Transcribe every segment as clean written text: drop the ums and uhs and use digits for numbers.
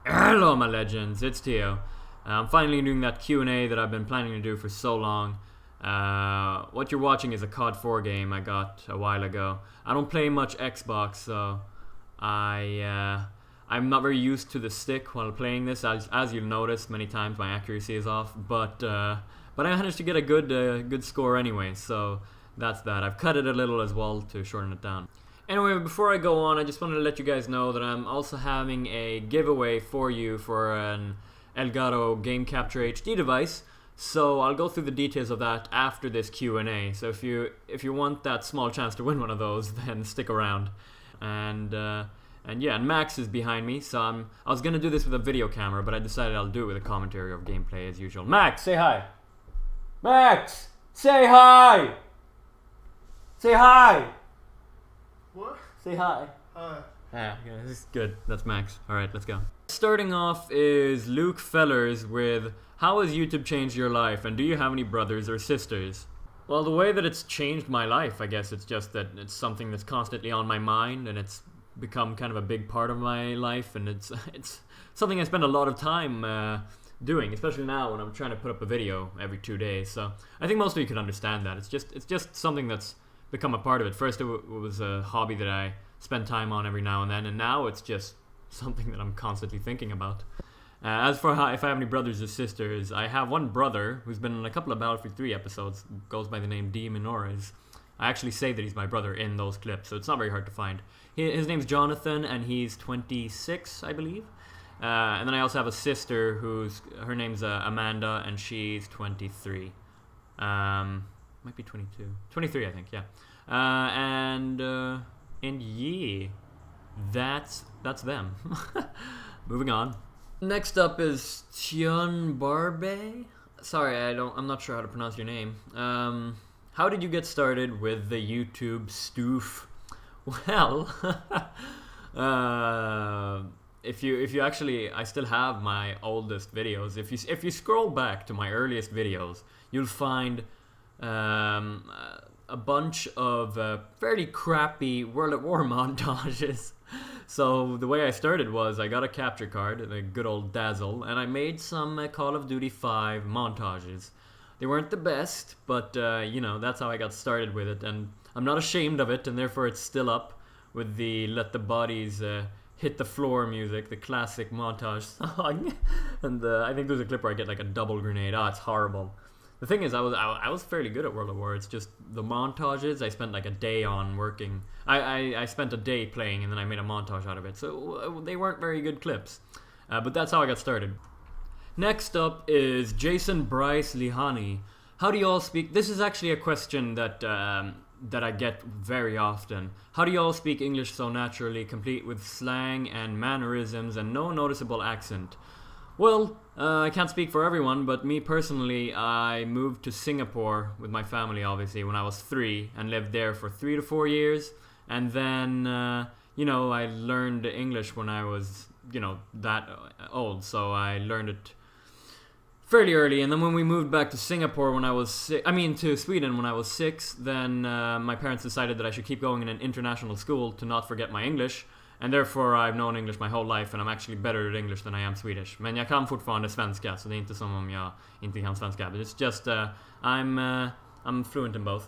Hello, my legends. It's Tio. I'm finally doing that Q&A that I've been planning to do for so long. What you're watching is a COD 4 game I got a while ago. I don't play much Xbox, so I'm not very used to the stick while playing this. As you'll notice, many times my accuracy is off, but I managed to get a good score anyway. So that's that. I've cut it a little as well to shorten it down. Anyway, before I go on, I just wanted to let you guys know that I'm also having a giveaway for you for an Elgato Game Capture HD device. So I'll go through the details of that after this Q&A. So if you want that small chance to win one of those, then stick around. And yeah, and Max is behind me. So I was gonna do this with a video camera, but I decided I'll do it with a commentary of gameplay as usual. Max, say hi. Max, say hi. Say hi. What? Say hi. Hi. Yeah, this is good. That's Max. Alright, let's go. Starting off is Luke Fellers with, how has YouTube changed your life, and do you have any brothers or sisters? Well, the way that it's changed my life, I guess it's just that it's something that's constantly on my mind, and it's become kind of a big part of my life, and it's something I spend a lot of time doing, especially now when I'm trying to put up a video every 2 days. So I think most of you can understand that. It's just something that's become a part of it. First it was a hobby that I spend time on every now and then, and now it's just something that I'm constantly thinking about. As for if I have any brothers or sisters, I have one brother who's been in a couple of Battlefield 3 episodes, goes by the name D. Minores. I actually say that he's my brother in those clips, so it's not very hard to find. His name's Jonathan, and he's 26, I believe. And then I also have a sister her name's Amanda, and she's 23. Might be 22. 23, I think, yeah. And yeah, that's them. Moving on. Next up is Tion Barbe. Sorry, I'm not sure how to pronounce your name. How did you get started with the YouTube stoof? Well, if you actually, I still have my oldest videos. If you scroll back to my earliest videos, you'll find a bunch of fairly crappy World at War montages. So the way I started was I got a capture card, a good old Dazzle, and I made some Call of Duty 5 montages. They weren't the best, but you know, that's how I got started with it, and I'm not ashamed of it, and therefore it's still up with the Let the Bodies Hit the Floor music, the classic montage song. And I think there's a clip where I get like a double grenade. Oh, it's horrible. The thing is, I was fairly good at World of War. It's just the montages I spent like a day on working. I spent a day playing, and then I made a montage out of it. So they weren't very good clips. But that's how I got started. Next up is Jason Bryce Lihani. How do you all speak? This is actually a question that I get very often. How do you all speak English so naturally, complete with slang and mannerisms and no noticeable accent? Well, I can't speak for everyone, but me personally, I moved to Singapore with my family, obviously, when I was 3, and lived there for 3 to 4 years. And then, you know, I learned English when I was, you know, that old, so I learned it fairly early. And then when we moved back to Singapore when I was to Sweden when I was 6, then my parents decided that I should keep going in an international school to not forget my English. And therefore I've known English my whole life, and I'm actually better at English than I am Swedish. Men jag kan fortfarande svenska, så det är inte som om jag inte kan svenska. But it's just, I'm fluent in both.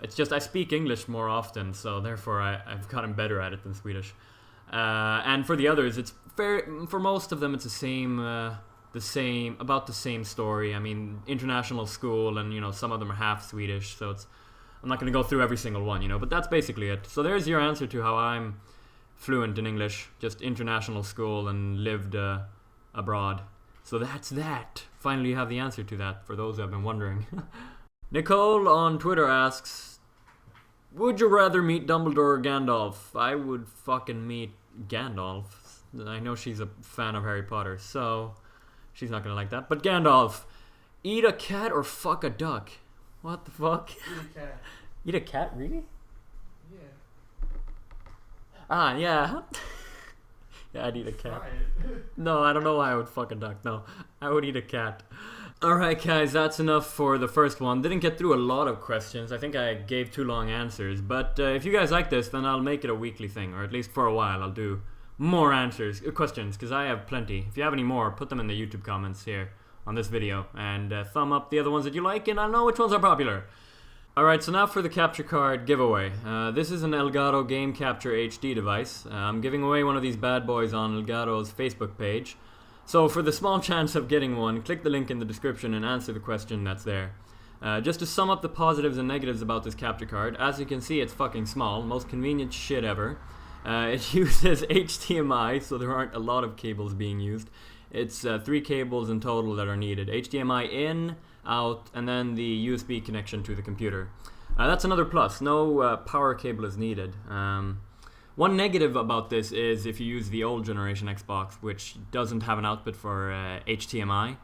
It's just I speak English more often, so therefore I've gotten better at it than Swedish. And for the others, it's for most of them it's about the same story. I mean, international school, and you know, some of them are half Swedish, so I'm not going to go through every single one, you know, but that's basically it. So there's your answer to how I'm fluent in English, just international school and lived abroad. So that's that. Finally you have the answer to that, for those who have been wondering. Nicole on Twitter asks, would you rather meet Dumbledore or Gandalf? I would fucking meet Gandalf. I know she's a fan of Harry Potter, so she's not gonna like that. But Gandalf, eat a cat or fuck a duck? What the fuck? Eat a cat. Eat a cat, really? Yeah. Ah, yeah. Yeah, I'd eat a cat. Try it. No, I don't know why I would fuck a duck. No, I would eat a cat. Alright guys, that's enough for the first one. Didn't get through a lot of questions. I think I gave too long answers. But if you guys like this, then I'll make it a weekly thing. Or at least for a while, I'll do more answers, questions, because I have plenty. If you have any more, put them in the YouTube comments here on this video, and thumb up the other ones that you like, and I'll know which ones are popular. Alright, so now for the capture card giveaway. This is an Elgato Game Capture HD device. I'm giving away one of these bad boys on Elgato's Facebook page. So for the small chance of getting one, click the link in the description and answer the question that's there. Just to sum up the positives and negatives about this capture card, as you can see, it's fucking small, most convenient shit ever. It uses HDMI, so there aren't a lot of cables being used. It's 3 cables in total that are needed. HDMI in, out, and then the USB connection to the computer. That's another plus. No power cable is needed. One negative about this is if you use the old generation Xbox, which doesn't have an output for HDMI.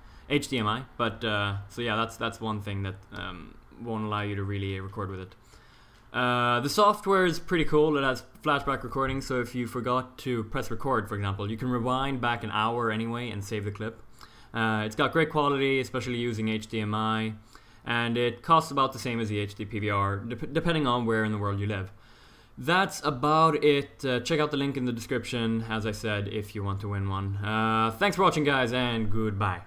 But so yeah, that's one thing that won't allow you to really record with it. The software is pretty cool. It has flashback recording, so if you forgot to press record, for example, you can rewind back an hour anyway and save the clip. It's got great quality, especially using HDMI, and it costs about the same as the HD PVR, depending on where in the world you live. That's about it. Check out the link in the description, as I said, if you want to win one. Thanks for watching, guys, and goodbye.